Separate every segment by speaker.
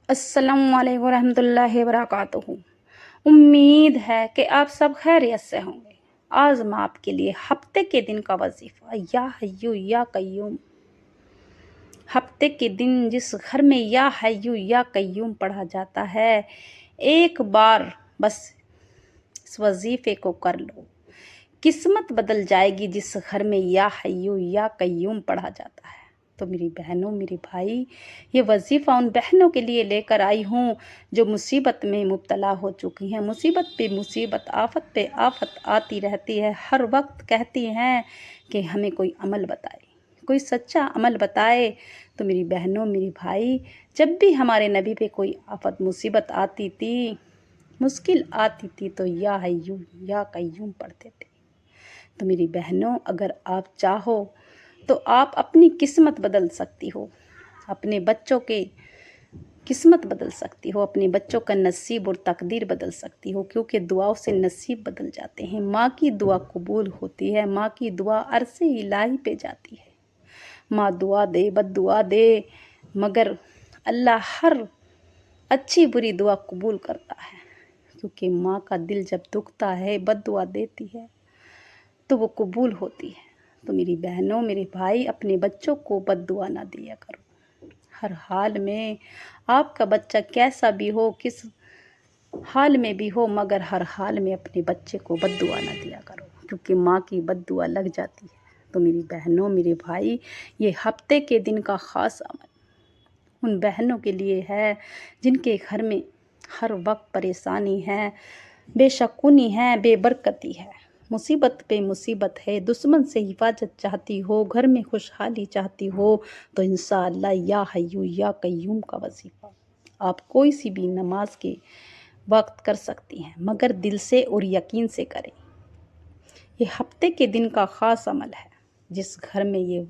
Speaker 1: السلام علیکم ورحمۃ اللہ وبرکاتہ۔ امید ہے کہ آپ سب خیریت سے ہوں گے۔ آج میں آپ کے لیے ہفتے کے دن کا وظیفہ یا حیو یا قیوم، ہفتے کے دن جس گھر میں یا حیو یا قیوم پڑھا جاتا ہے، ایک بار بس اس وظیفے کو کر لو، قسمت بدل جائے گی۔ جس گھر میں یا حیو یا قیوم پڑھا جاتا ہے تو میری بہنوں، میرے بھائی، یہ وظیفہ ان بہنوں کے لیے لے کر آئی ہوں جو مصیبت میں مبتلا ہو چکی ہیں۔ مصیبت پہ مصیبت، آفت پہ آفت آتی رہتی ہے۔ ہر وقت کہتی ہیں کہ ہمیں کوئی عمل بتائے، کوئی سچا عمل بتائے۔ تو میری بہنوں، میری بھائی، جب بھی ہمارے نبی پہ کوئی آفت مصیبت آتی تھی، مشکل آتی تھی، تو یا حیو یا قیوم پڑھتے تھے۔ تو میری بہنوں، اگر آپ چاہو تو آپ اپنی قسمت بدل سکتی ہو، اپنے بچوں کے قسمت بدل سکتی ہو، اپنے بچوں کا نصیب اور تقدیر بدل سکتی ہو، کیونکہ دعاؤں سے نصیب بدل جاتے ہیں۔ ماں کی دعا قبول ہوتی ہے، ماں کی دعا عرش الہی پہ جاتی ہے۔ ماں دعا دے، بد دعا دے، مگر اللہ ہر اچھی بری دعا قبول کرتا ہے، کیونکہ ماں کا دل جب دکھتا ہے، بد دعا دیتی ہے تو وہ قبول ہوتی ہے۔ تو میری بہنوں، میرے بھائی، اپنے بچوں کو بد دعا نہ دیا کرو۔ ہر حال میں آپ کا بچہ کیسا بھی ہو، کس حال میں بھی ہو، مگر ہر حال میں اپنے بچے کو بد دعا نہ دیا کرو، کیونکہ ماں کی بد دعا لگ جاتی ہے۔ تو میری بہنوں، میرے بھائی، یہ ہفتے کے دن کا خاص عمل ان بہنوں کے لیے ہے جن کے گھر میں ہر وقت پریشانی ہے، بے شکونی ہے، بے برکتی ہے، مصیبت پہ مصیبت ہے، دشمن سے حفاظت چاہتی ہو، گھر میں خوشحالی چاہتی ہو، تو انشاءاللہ یا حیو یا قیوم کا وظیفہ آپ کوئی سی بھی نماز کے وقت کر سکتی ہیں، مگر دل سے اور یقین سے کریں۔ یہ ہفتے کے دن کا خاص عمل ہے۔ جس گھر میں یہ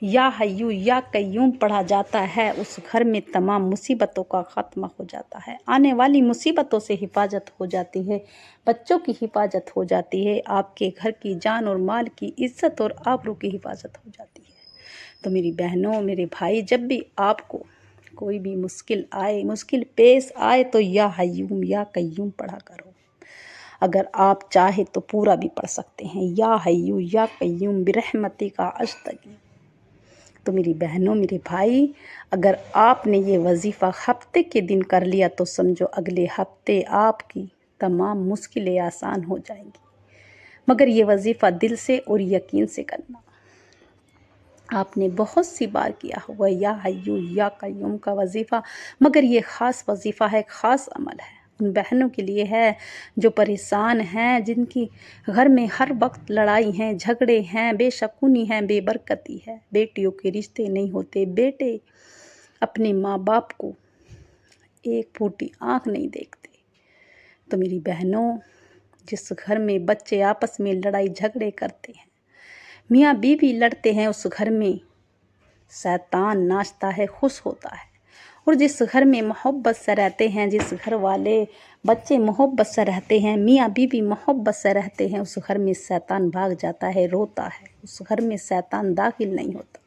Speaker 1: یا حیو یا قیوم پڑھا جاتا ہے، اس گھر میں تمام مصیبتوں کا خاتمہ ہو جاتا ہے، آنے والی مصیبتوں سے حفاظت ہو جاتی ہے، بچوں کی حفاظت ہو جاتی ہے، آپ کے گھر کی جان اور مال کی عزت اور آبرو کی حفاظت ہو جاتی ہے۔ تو میری بہنوں، میرے بھائی، جب بھی آپ کو کوئی بھی مشکل آئے، مشکل پیش آئے، تو یا حیو یا قیوم پڑھا کرو۔ اگر آپ چاہے تو پورا بھی پڑھ سکتے ہیں، یا حیو یا قیوم برحمتک استغیث۔ تو میری بہنوں، میرے بھائی، اگر آپ نے یہ وظیفہ ہفتے کے دن کر لیا تو سمجھو اگلے ہفتے آپ کی تمام مشکلیں آسان ہو جائیں گی، مگر یہ وظیفہ دل سے اور یقین سے کرنا۔ آپ نے بہت سی بار کیا ہوا یا حیو یا قیوم کا وظیفہ، مگر یہ خاص وظیفہ ہے، خاص عمل ہے، ان بہنوں کے لیے ہے جو پریشان ہیں، جن کی گھر میں ہر وقت لڑائی ہیں، جھگڑے ہیں، بے شکونی ہیں، بے برکتی ہے، بیٹیوں کے رشتے نہیں ہوتے، بیٹے اپنے ماں باپ کو ایک پھوٹی آنکھ نہیں دیکھتے۔ تو میری بہنوں، جس گھر میں بچے آپس میں لڑائی جھگڑے کرتے ہیں، میاں بیوی لڑتے ہیں، اس گھر میں شیطان ناچتا ہے، خوش ہوتا ہے۔ اور جس گھر میں محبت سے رہتے ہیں، جس گھر والے بچے محبت سے رہتے ہیں، میاں بیوی محبت سے رہتے ہیں، اس گھر میں شیطان بھاگ جاتا ہے، روتا ہے، اس گھر میں شیطان داخل نہیں ہوتا۔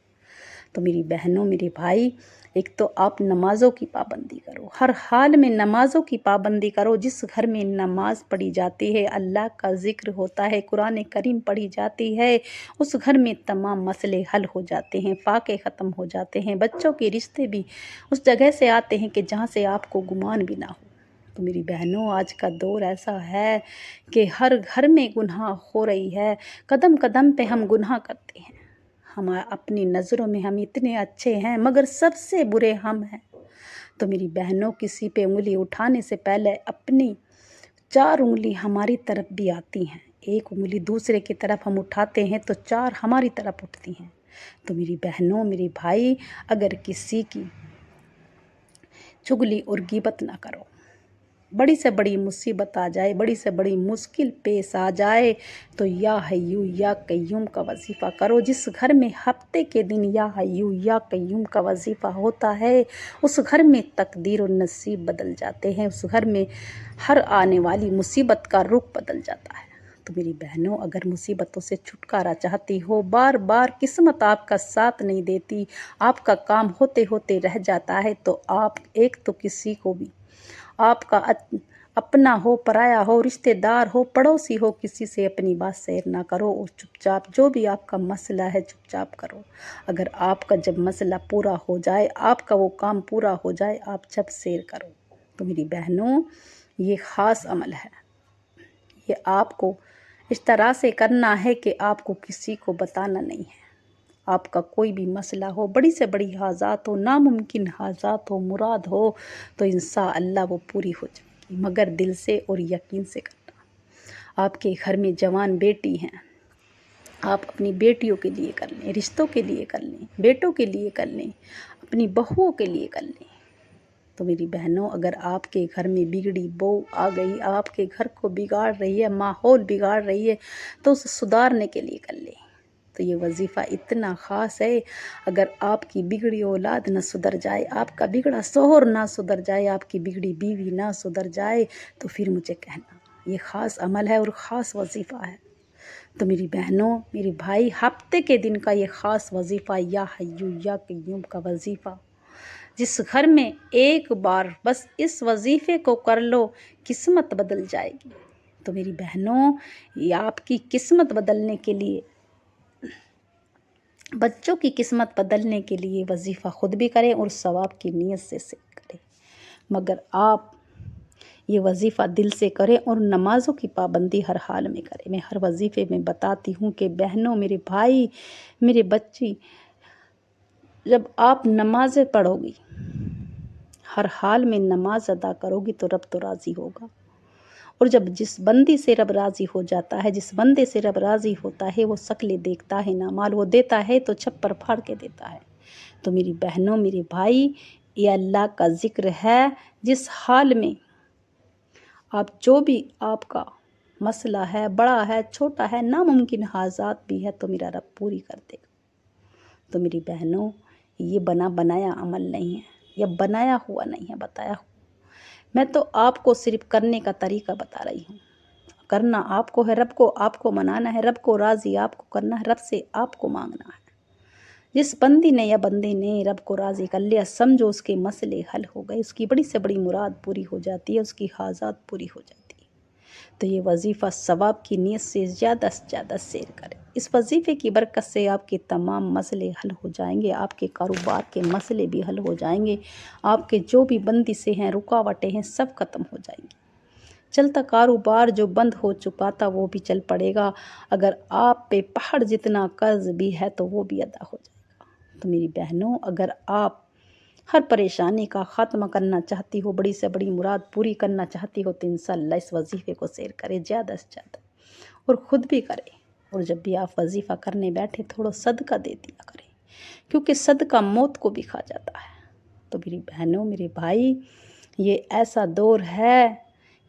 Speaker 1: تو میری بہنوں، میرے بھائی، ایک تو آپ نمازوں کی پابندی کرو، ہر حال میں نمازوں کی پابندی کرو۔ جس گھر میں نماز پڑھی جاتی ہے، اللہ کا ذکر ہوتا ہے، قرآن کریم پڑھی جاتی ہے، اس گھر میں تمام مسئلے حل ہو جاتے ہیں، فاقے ختم ہو جاتے ہیں، بچوں کے رشتے بھی اس جگہ سے آتے ہیں کہ جہاں سے آپ کو گمان بھی نہ ہو۔ تو میری بہنوں، آج کا دور ایسا ہے کہ ہر گھر میں گناہ ہو رہی ہے، قدم قدم پہ ہم گناہ کرتے ہیں۔ ہم اپنی نظروں میں ہم اتنے اچھے ہیں، مگر سب سے برے ہم ہیں۔ تو میری بہنوں، کسی پہ انگلی اٹھانے سے پہلے اپنی 4 انگلی ہماری طرف بھی آتی ہیں، ایک انگلی دوسرے کی طرف ہم اٹھاتے ہیں تو 4 ہماری طرف اٹھتی ہیں۔ تو میری بہنوں، میری بھائی، اگر کسی کی چغلی اور غیبت نہ کرو۔ بڑی سے بڑی مصیبت آ جائے، بڑی سے بڑی مشکل پیش آ جائے، تو یا حیو یا قیوم کا وظیفہ کرو۔ جس گھر میں ہفتے کے دن یا حیو یا قیوم کا وظیفہ ہوتا ہے، اس گھر میں تقدیر اور نصیب بدل جاتے ہیں، اس گھر میں ہر آنے والی مصیبت کا رخ بدل جاتا ہے۔ تو میری بہنوں اگر مصیبتوں سے چھٹکارا چاہتی ہو، بار بار قسمت آپ کا ساتھ نہیں دیتی، آپ کا کام ہوتے ہوتے رہ جاتا ہے، تو آپ ایک تو کسی کو بھی، آپ کا اپنا ہو پرایا ہو، رشتہ دار ہو پڑوسی ہو، کسی سے اپنی بات شیئر نہ کرو اور چپ چاپ جو بھی آپ کا مسئلہ ہے چپ چاپ کرو۔ اگر آپ کا جب مسئلہ پورا ہو جائے، آپ کا وہ کام پورا ہو جائے، آپ جب شیئر کرو۔ تو میری بہنوں یہ خاص عمل ہے، یہ آپ کو اس طرح سے کرنا ہے کہ آپ کو کسی کو بتانا نہیں ہے۔ آپ کا کوئی بھی مسئلہ ہو، بڑی سے بڑی حاجات ہو، ناممکن حاجات ہو، مراد ہو، تو انشاءاللہ وہ پوری ہو جائے گی، مگر دل سے اور یقین سے کرنا۔ آپ کے گھر میں جوان بیٹی ہیں، آپ اپنی بیٹیوں کے لیے کر لیں، رشتوں کے لیے کر لیں، بیٹوں کے لیے کر لیں، اپنی بہوؤں کے لیے کر لیں۔ تو میری بہنوں اگر آپ کے گھر میں بگڑی بہو آ گئی، آپ کے گھر کو بگاڑ رہی ہے، ماحول بگاڑ رہی ہے، تو اسے سدھارنے کے لیے کر لیں۔ تو یہ وظیفہ اتنا خاص ہے، اگر آپ کی بگڑی اولاد نہ سدھر جائے، آپ کا بگڑا شوہر نہ سدھر جائے، آپ کی بگڑی بیوی نہ سدھر جائے، تو پھر مجھے کہنا۔ یہ خاص عمل ہے اور خاص وظیفہ ہے۔ تو میری بہنوں، میری بھائی، ہفتے کے دن کا یہ خاص وظیفہ یا حیو یا قیوم کا وظیفہ، جس گھر میں ایک بار بس اس وظیفے کو کر لو، قسمت بدل جائے گی۔ تو میری بہنوں، یہ آپ کی قسمت بدلنے کے لیے، بچوں کی قسمت بدلنے کے لیے وظیفہ خود بھی کریں اور ثواب کی نیت سے کریں، مگر آپ یہ وظیفہ دل سے کریں اور نمازوں کی پابندی ہر حال میں کریں۔ میں ہر وظیفے میں بتاتی ہوں کہ بہنوں، میرے بھائی، میرے بچی، جب آپ نمازیں پڑھو گی، ہر حال میں نماز ادا کرو گی، تو رب تو راضی ہوگا۔ اور جب جس بندی سے رب راضی ہو جاتا ہے، جس بندے سے رب راضی ہوتا ہے، وہ شکلیں دیکھتا ہے نہ مال، وہ دیتا ہے تو چھپر پھاڑ کے دیتا ہے۔ تو میری بہنوں، میرے بھائی، یہ اللہ کا ذکر ہے، جس حال میں آپ جو بھی آپ کا مسئلہ ہے، بڑا ہے، چھوٹا ہے، ناممکن حاجات بھی ہے، تو میرا رب پوری کر دے گا۔ تو میری بہنوں، یہ بنایا عمل نہیں ہے، یہ بنایا ہوا نہیں ہے، بتایا ہوا۔ میں تو آپ کو صرف کرنے کا طریقہ بتا رہی ہوں۔ کرنا آپ کو ہے، رب کو آپ کو منانا ہے، رب کو راضی آپ کو کرنا ہے، رب سے آپ کو مانگنا ہے۔ جس بندی نے یا بندے نے رب کو راضی کر لیا، سمجھو اس کے مسئلے حل ہو گئے، اس کی بڑی سے بڑی مراد پوری ہو جاتی ہے، اس کی حاجات پوری ہو جاتی ہے۔ تو یہ وظیفہ ثواب کی نیت سے زیادہ شیئر کریں۔ اس وظیفے کی برکت سے آپ کے تمام مسئلے حل ہو جائیں گے، آپ کے کاروبار کے مسئلے بھی حل ہو جائیں گے، آپ کے جو بھی بندشیں ہیں، رکاوٹیں ہیں، سب ختم ہو جائیں گی۔ چلتا کاروبار جو بند ہو چکا تھا وہ بھی چل پڑے گا، اگر آپ پہ پہاڑ جتنا قرض بھی ہے تو وہ بھی ادا ہو جائے گا۔ تو میری بہنوں، اگر آپ ہر پریشانی کا خاتمہ کرنا چاہتی ہو، بڑی سے بڑی مراد پوری کرنا چاہتی ہو، تو انشاءاللہ اس وظیفے کو شیئر کریں زیادہ سے زیادہ، اور خود بھی کریں۔ اور جب بھی آپ وظیفہ کرنے بیٹھے، تھوڑا صدقہ دے دیا کریں، کیونکہ صدقہ موت کو بھی کھا جاتا ہے۔ تو میری بہنوں، میرے بھائی، یہ ایسا دور ہے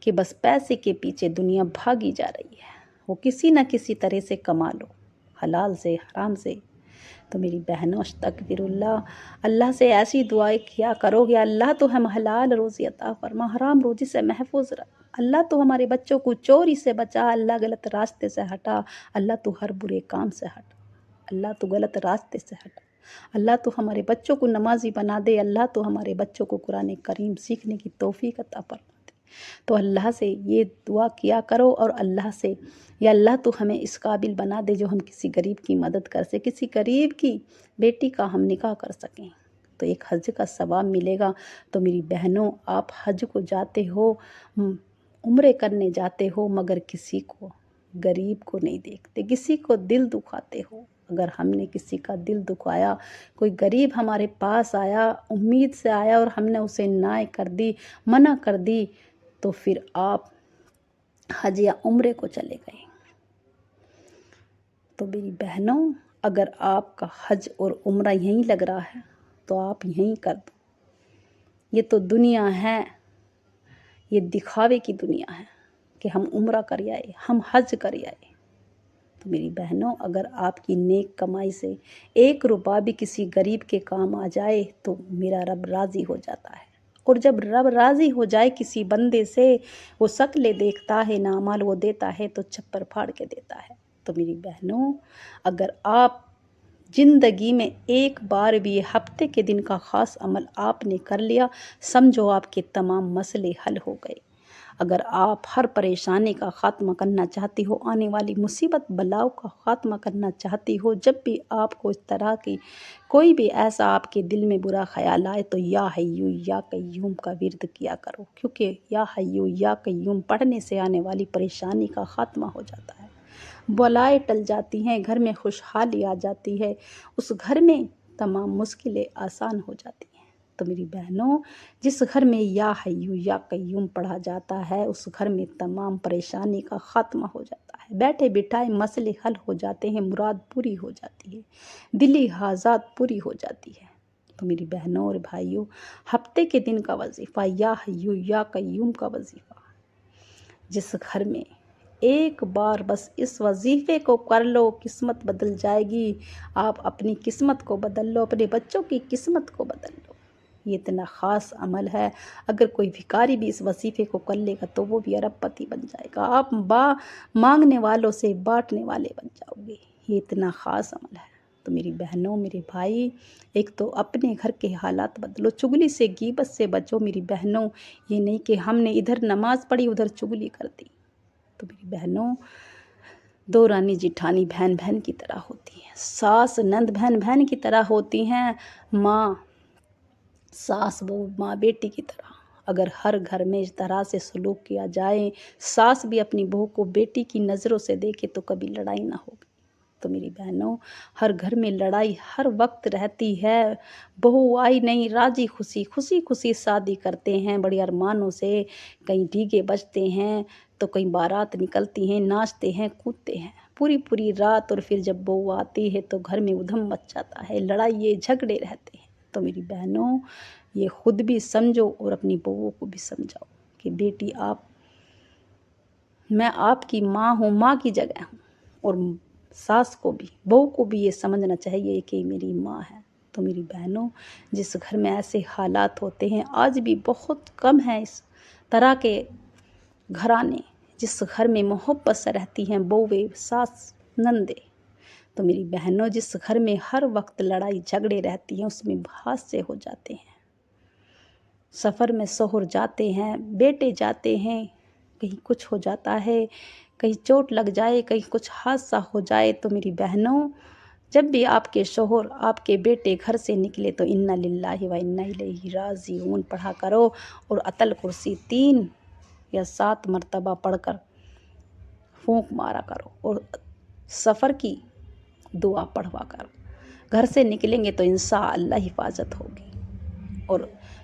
Speaker 1: کہ بس پیسے کے پیچھے دنیا بھاگی جا رہی ہے، وہ کسی نہ کسی طرح سے کما لو، حلال سے، حرام سے۔ تو میری بہنوں، استغفر اللہ، اللہ سے ایسی دعائیں کیا کرو گے، اللہ تو ہم حلال روزی عطا فرما، حرام روزی سے محفوظ رکھ، اللہ تو ہمارے بچوں کو چوری سے بچا، اللہ غلط راستے سے ہٹا، اللہ تو ہر برے کام سے ہٹا، اللہ تو غلط راستے سے ہٹا، اللہ تو ہمارے بچوں کو نمازی بنا دے، اللہ تو ہمارے بچوں کو قرآن کریم سیکھنے کی توفیق عطا فرما دے۔ تو اللہ سے یہ دعا کیا کرو، اور اللہ سے، یا اللہ تو ہمیں اس قابل بنا دے جو ہم کسی غریب کی مدد کر سکیں، کسی غریب کی بیٹی کا ہم نکاح کر سکیں، تو ایک حج کا ثواب ملے گا۔ تو میری بہنوں، آپ حج کو جاتے ہو، عمرے کرنے جاتے ہو، مگر کسی کو، غریب کو نہیں دیکھتے، کسی کو دل دکھاتے ہو۔ اگر ہم نے کسی کا دل دکھایا، کوئی غریب ہمارے پاس آیا، امید سے آیا، اور ہم نے اسے نہ کر دی، منع کر دی، تو پھر آپ حج یا عمرے کو چلے گئے۔ تو میری بہنوں، اگر آپ کا حج اور عمرہ یہیں لگ رہا ہے، تو آپ یہیں کر دو۔ یہ تو دنیا ہے، یہ دکھاوے کی دنیا ہے کہ ہم عمرہ کر آئے، ہم حج کر آئے۔ تو میری بہنوں، اگر آپ کی نیک کمائی سے 1 روپیہ بھی کسی غریب کے کام آ جائے، تو میرا رب راضی ہو جاتا ہے، اور جب رب راضی ہو جائے کسی بندے سے، وہ شکلیں دیکھتا ہے، نامال وہ دیتا ہے تو چھپر پھاڑ کے دیتا ہے۔ تو میری بہنوں، اگر آپ زندگی میں ایک بار بھی ہفتے کے دن کا خاص عمل آپ نے کر لیا، سمجھو آپ کے تمام مسئلے حل ہو گئے۔ اگر آپ ہر پریشانی کا خاتمہ کرنا چاہتی ہو، آنے والی مصیبت بلاؤ کا خاتمہ کرنا چاہتی ہو، جب بھی آپ کو اس طرح کی کوئی بھی ایسا آپ کے دل میں برا خیال آئے تو یا حیو یا قیوم کا ورد کیا کرو، کیونکہ یا حیو یا قیوم پڑھنے سے آنے والی پریشانی کا خاتمہ ہو جاتا ہے، بلائیں ٹل جاتی ہیں، گھر میں خوشحالی آ جاتی ہے، اس گھر میں تمام مشکلیں آسان ہو جاتی ہیں۔ تو میری بہنوں، جس گھر میں یا حیو یا قیوم پڑھا جاتا ہے، اس گھر میں تمام پریشانی کا خاتمہ ہو جاتا ہے، بیٹھے بٹھائے مسئلے حل ہو جاتے ہیں، مراد پوری ہو جاتی ہے، دلی حاجات پوری ہو جاتی ہے۔ تو میری بہنوں اور بھائیوں، ہفتے کے دن کا وظیفہ یا حیو یا قیوم کا وظیفہ، جس گھر میں ایک بار بس اس وظیفے کو کر لو، قسمت بدل جائے گی۔ آپ اپنی قسمت کو بدل لو، اپنے بچوں کی قسمت کو بدل لو۔ یہ اتنا خاص عمل ہے، اگر کوئی بھکاری بھی اس وظیفے کو کر لے گا تو وہ بھی ارب پتی بن جائے گا، آپ مانگنے والوں سے بانٹنے والے بن جاؤ گے۔ یہ اتنا خاص عمل ہے۔ تو میری بہنوں، میرے بھائی، ایک تو اپنے گھر کے حالات بدلو، چگلی سے غیبت سے بچو میری بہنوں، یہ نہیں کہ ہم نے ادھر نماز پڑھی ادھر چگلی کر دی۔ تو میری بہنوں، دو رانی جٹھانی بہن بہن کی طرح ہوتی ہیں، ساس نند بہن بہن کی طرح ہوتی ہیں، ماں ساس بہو ماں بیٹی کی طرح۔ اگر ہر گھر میں اس طرح سے سلوک کیا جائے، ساس بھی اپنی بہو کو بیٹی کی نظروں سے دیکھے تو کبھی لڑائی نہ ہوگی۔ تو میری بہنوں، ہر گھر میں لڑائی ہر وقت رہتی ہے، بہو آئی نہیں، راضی خوشی خوشی خوشی شادی کرتے ہیں بڑی ارمانوں سے، کہیں ڈیگے بجتے ہیں تو کہیں بارات نکلتی ہیں، ناچتے ہیں کودتے ہیں پوری پوری رات، اور پھر جب بہو آتی ہے تو گھر میں ادھم مچ جاتا ہے، لڑائی جھگڑے رہتے ہیں۔ تو میری بہنوں، یہ خود بھی سمجھو اور اپنی بہووں کو بھی سمجھاؤ کہ بیٹی میں آپ کی ماں ہوں، ماں کی جگہ ہوں، اور ساس کو بھی، بہو کو بھی یہ سمجھنا چاہیے کہ میری ماں ہے۔ تو میری بہنوں، جس گھر میں ایسے حالات ہوتے ہیں، آج بھی بہت کم ہیں اس طرح کے گھرانے، جس گھر میں محبت سے رہتی ہیں بہویں، ساس، نندے۔ تو میری بہنوں، جس گھر میں ہر وقت لڑائی جھگڑے رہتی ہیں، اس میں حادثے ہو جاتے ہیں، سفر میں شوہر جاتے ہیں، بیٹے جاتے ہیں، کہیں کچھ ہو جاتا ہے، کہیں چوٹ لگ جائے، کہیں کچھ حادثہ ہو جائے، تو میری بہنوں، جب بھی آپ کے شوہر، آپ کے بیٹے گھر سے نکلے تو انا للہ و انا الیہ راجعون پڑھا کرو، اور آیت الکرسی 3 یا 7 مرتبہ پڑھ کر پھونک مارا کرو، اور سفر کی دعا پڑھوا کر گھر سے نکلیں گے تو انشاءاللہ حفاظت ہوگی۔ اور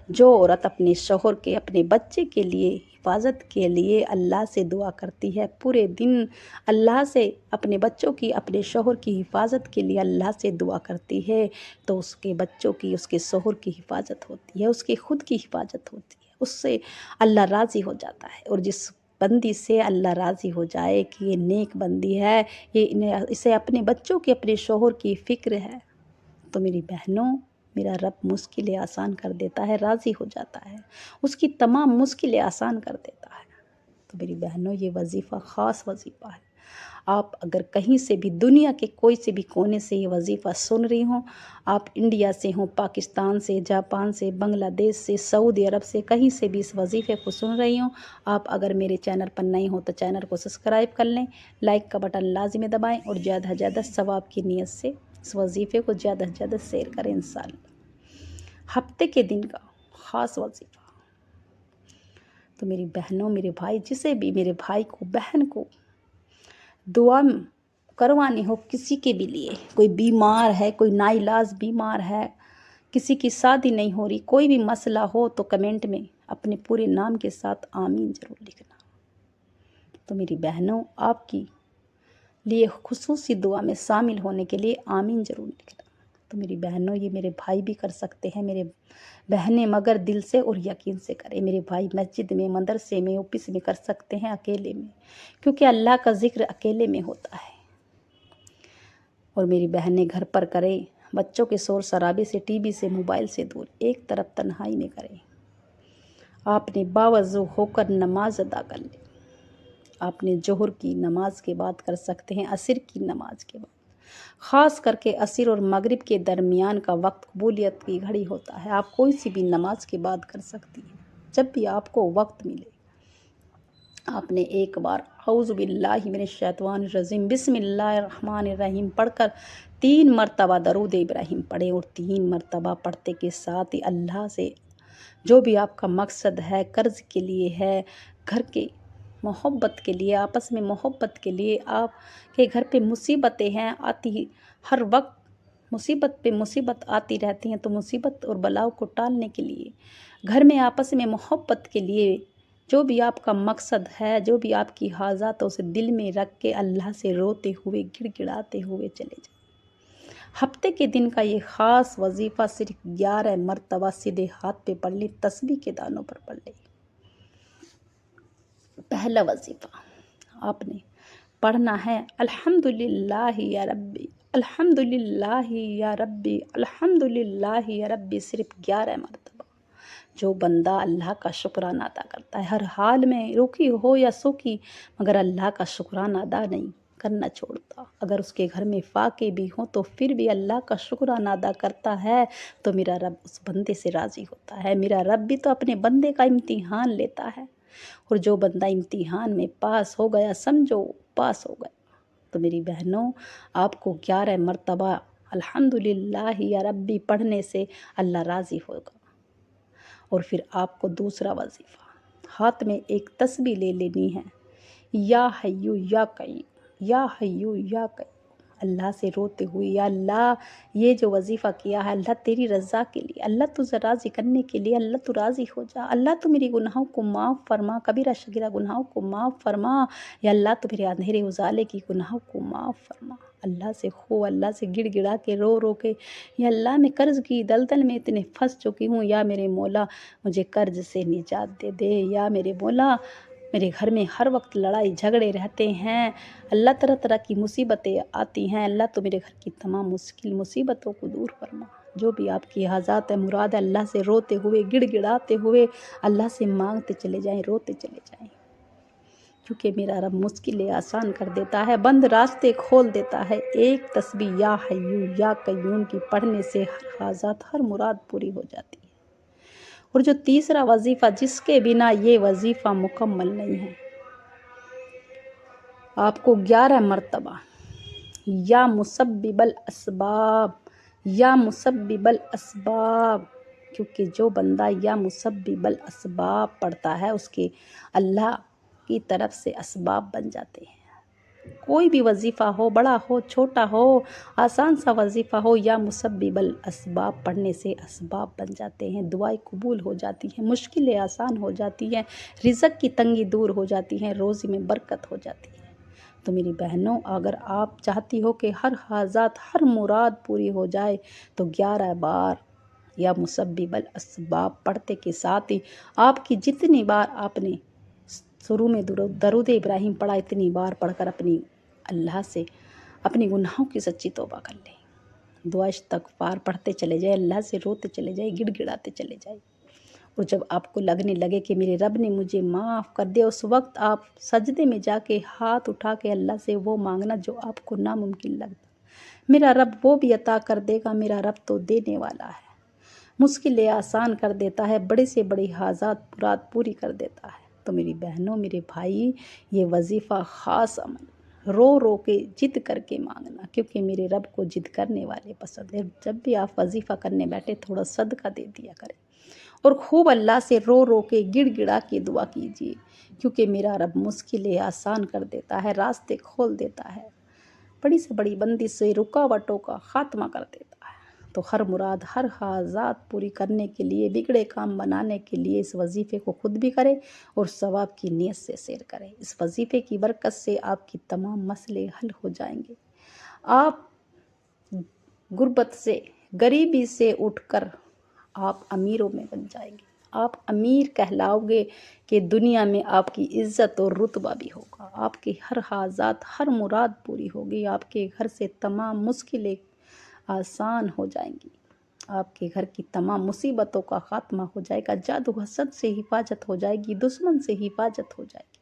Speaker 1: جو عورت اپنے شوہر کے، اپنے بچے کے لیے حفاظت کے لیے اللہ سے دعا کرتی ہے، پورے دن اللہ سے اپنے بچوں کی، اپنے شوہر کی حفاظت کے لیے اللہ سے دعا کرتی ہے، تو اس کے بچوں کی، اس کے شوہر کی حفاظت ہوتی ہے، اس کے خود کی حفاظت ہوتی ہے، اس سے اللہ راضی ہو جاتا ہے۔ اور جس بندی سے اللہ راضی ہو جائے کہ یہ نیک بندی ہے، اسے اپنے بچوں کے، اپنے شوہر کی فکر ہے، تو میری بہنوں، میرا رب مشکلیں آسان کر دیتا ہے، راضی ہو جاتا ہے، اس کی تمام مشکلیں آسان کر دیتا ہے۔ تو میری بہنوں، یہ وظیفہ خاص وظیفہ ہے۔ آپ اگر کہیں سے بھی، دنیا کے کوئی سے بھی کونے سے یہ وظیفہ سن رہی ہوں، آپ انڈیا سے ہوں، پاکستان سے، جاپان سے، بنگلہ دیش سے، سعودی عرب سے، کہیں سے بھی اس وظیفے کو سن رہی ہوں، آپ اگر میرے چینل پر نئی ہوں تو چینل کو سبسکرائب کر لیں، لائک کا بٹن لازمی دبائیں، اور زیادہ سے زیادہ ثواب کی نیت سے اس وظیفے کو زیادہ سے زیادہ شیئر کریں انشاءاللہ۔ ہفتے کے دن کا خاص وظیفہ۔ تو میری بہنوں، میرے بھائی، جسے بھی، میرے بھائی کو، بہن کو دعا کروانی ہو، کسی کے بھی لیے، کوئی بیمار ہے، کوئی ناعلاج بیمار ہے، کسی کی شادی نہیں ہو رہی، کوئی بھی مسئلہ ہو تو کمنٹ میں اپنے پورے نام کے ساتھ آمین ضرور لکھنا۔ تو میری بہنوں، آپ کی لیے خصوصی دعا میں شامل ہونے کے لیے آمین ضرور لکھنا۔ تو میری بہنوں، یہ میرے بھائی بھی کر سکتے ہیں، میرے بہنیں، مگر دل سے اور یقین سے کریں۔ میرے بھائی مسجد میں، مدرسے میں، آفس میں کر سکتے ہیں، اکیلے میں، کیونکہ اللہ کا ذکر اکیلے میں ہوتا ہے۔ اور میری بہنیں گھر پر کریں، بچوں کے شور شرابے سے، ٹی وی سے، موبائل سے دور، ایک طرف تنہائی میں کریں۔ آپ نے باوضو ہو کر نماز ادا کر لی۔ آپ نے ظہر کی نماز کے بعد کر سکتے ہیں، عصر کی نماز کے بعد۔ خاص کر کے عصر اور مغرب کے درمیان کا وقت قبولیت کی گھڑی ہوتا ہے۔ آپ کوئی سی بھی نماز کے بعد کر سکتی ہیں، جب بھی آپ کو وقت ملے۔ آپ نے ایک بار اعوذ باللہ من الشیطان الرجیم بسم اللہ الرحمن الرحیم پڑھ کر 3 مرتبہ درود ابراہیم پڑھیں، اور 3 مرتبہ پڑھتے کے ساتھ ہی اللہ سے جو بھی آپ کا مقصد ہے، قرض کے لیے ہے، گھر کے محبت کے لیے، آپس میں محبت کے لیے، آپ کے گھر پہ مصیبتیں ہیں آتی ہر وقت، مصیبت پہ مصیبت آتی رہتی ہیں، تو مصیبت اور بلاؤ کو ٹالنے کے لیے، گھر میں آپس میں محبت کے لیے، جو بھی آپ کا مقصد ہے، جو بھی آپ کی حاجات ہے، اسے دل میں رکھ کے اللہ سے روتے ہوئے گڑ گڑاتے ہوئے چلے جائیں۔ ہفتے کے دن کا یہ خاص وظیفہ صرف 11 مرتبہ سیدھے ہاتھ پہ پڑھ لیں، تسبیح کے دانوں پر پڑھ لیں۔ پہلا وظیفہ آپ نے پڑھنا ہے الحمدللہ یا ربی، الحمدللہ یا ربی، الحمدللہ یا ربی، صرف 11 مرتبہ۔ جو بندہ اللہ کا شکرانہ ادا کرتا ہے، ہر حال میں روکی ہو یا سوکھی، مگر اللہ کا شکرانہ ادا نہیں کرنا چھوڑتا، اگر اس کے گھر میں فاقے بھی ہوں تو پھر بھی اللہ کا شکرانہ ادا کرتا ہے، تو میرا رب اس بندے سے راضی ہوتا ہے۔ میرا رب بھی تو اپنے بندے کا امتحان لیتا ہے، اور جو بندہ امتحان میں پاس ہو گیا، سمجھو پاس ہو گیا۔ تو میری بہنوں، آپ کو 11 مرتبہ الحمدللہ یا ربی پڑھنے سے اللہ راضی ہوگا۔ اور پھر آپ کو دوسرا وظیفہ، ہاتھ میں ایک تسبیح لے لینی ہے، یا حیو یا قیوم، یا حیو یا قیوم، اللہ سے روتے ہوئے، یا اللہ یہ جو وظیفہ کیا ہے اللہ تیری رضا کے لیے، اللہ تجھے راضی کرنے کے لیے، اللہ تو راضی ہو جا، اللہ تو میری گناہوں کو معاف فرما، کبیرہ شگیرہ گناہوں کو معاف فرما، یا اللہ تو میرے اندھیرے اجالے کی گناہوں کو معاف فرما۔ اللہ سے اللہ سے گڑ گڑا کے رو رو کے، یا اللہ میں قرض کی دلدل میں اتنے پھنس چکی ہوں، یا میرے مولا مجھے قرض سے نجات دے دے، یا میرے مولا میرے گھر میں ہر وقت لڑائی جھگڑے رہتے ہیں، اللہ طرح طرح کی مصیبتیں آتی ہیں، اللہ تو میرے گھر کی تمام مشکل مصیبتوں کو دور فرما۔ جو بھی آپ کی حاجات ہے، مراد ہے، اللہ سے روتے ہوئے گڑ گڑاتے ہوئے اللہ سے مانگتے چلے جائیں، روتے چلے جائیں، کیونکہ میرا رب مشکلیں آسان کر دیتا ہے، بند راستے کھول دیتا ہے۔ ایک تسبیح یا حیو یا قیوم کی پڑھنے سے ہر حاجات، ہر مراد پوری ہو جاتی ہے۔ اور جو تیسرا وظیفہ، جس کے بنا یہ وظیفہ مکمل نہیں ہے، آپ کو 11 مرتبہ یا مسبب الاسباب، یا مسبب الاسباب، کیونکہ جو بندہ یا مسبب الاسباب پڑھتا ہے، اس کے اللہ کی طرف سے اسباب بن جاتے ہیں۔ کوئی بھی وظیفہ ہو، بڑا ہو چھوٹا ہو، آسان سا وظیفہ ہو، یا مسبب الاسباب پڑھنے سے اسباب بن جاتے ہیں، دعائیں قبول ہو جاتی ہیں، مشکلیں آسان ہو جاتی ہیں، رزق کی تنگی دور ہو جاتی ہیں، روزی میں برکت ہو جاتی ہے۔ تو میری بہنوں، اگر آپ چاہتی ہو کہ ہر حاجات، ہر مراد پوری ہو جائے، تو 11 بار یا مسبب الاسباب پڑھتے کے ساتھ ہی آپ کی جتنی بار آپ نے شروع میں درود ابراہیم پڑھا، اتنی بار پڑھ کر اپنی اللہ سے اپنی گناہوں کی سچی توبہ کر لیں، دعا استغفار پڑھتے چلے جائیں، اللہ سے روتے چلے جائیں، گڑ گڑاتے چلے جائیں۔ اور جب آپ کو لگنے لگے کہ میرے رب نے مجھے معاف کر دیا، اس وقت آپ سجدے میں جا کے ہاتھ اٹھا کے اللہ سے وہ مانگنا جو آپ کو ناممکن لگتا، میرا رب وہ بھی عطا کر دے گا، میرا رب تو دینے والا ہے، مشکلیں آسان کر دیتا ہے، بڑے سے بڑی حاجات مراد پوری کر دیتا ہے۔ تو میری بہنوں، میرے بھائی، یہ وظیفہ خاص عمل، رو رو کے ضد کر کے مانگنا، کیونکہ میرے رب کو ضد کرنے والے پسند ہے۔ جب بھی آپ وظیفہ کرنے بیٹھے، تھوڑا صدقہ دے دیا کریں، اور خوب اللہ سے رو رو کے گڑ گڑا کے دعا کیجیے، کیونکہ میرا رب مشکلیں آسان کر دیتا ہے، راستے کھول دیتا ہے، بڑی سے بڑی بندش سے رکاوٹوں کا خاتمہ کر دیتا ہے۔ تو ہر مراد، ہر حاجات پوری کرنے کے لیے، بگڑے کام بنانے کے لیے اس وظیفے کو خود بھی کرے اور ثواب کی نیت سے سیر کرے۔ اس وظیفے کی برکت سے آپ کی تمام مسئلے حل ہو جائیں گے۔ آپ غربت سے، غریبی سے اٹھ کر آپ امیروں میں بن جائیں گے، آپ امیر کہلاؤ گے کہ دنیا میں آپ کی عزت اور رتبہ بھی ہوگا، آپ کی ہر حاجات، ہر مراد پوری ہوگی، آپ کے گھر سے تمام مشکلیں آسان ہو جائیں گی۔ آپ کے گھر کی تمام مصیبتوں کا خاتمہ ہو جائے گا، جادو حسد سے حفاظت ہو جائے گی، دشمن سے حفاظت ہو جائے گی۔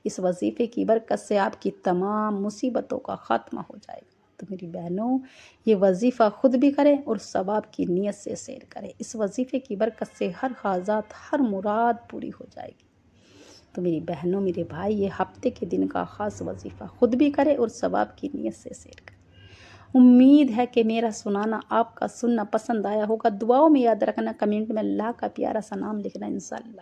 Speaker 1: اس وظیفے کی برکت سے آپ کی تمام مصیبتوں کا خاتمہ ہو جائے گا۔ تو میری بہنوں، یہ وظیفہ خود بھی کریں اور ثواب کی نیت سے سیر کریں۔ اس وظیفے کی برکت سے ہر حاجات، ہر مراد پوری ہو جائے گی۔ تو میری بہنوں، میرے بھائی، یہ ہفتے کے دن کا خاص وظیفہ خود بھی کریں اور ثواب کی نیت سے سیر کریں۔ امید ہے کہ میرا سنانا آپ کا سننا پسند آیا ہوگا۔ دعاؤں میں یاد رکھنا، کمنٹ میں اللہ کا پیارا سا نام لکھنا انشاءاللہ۔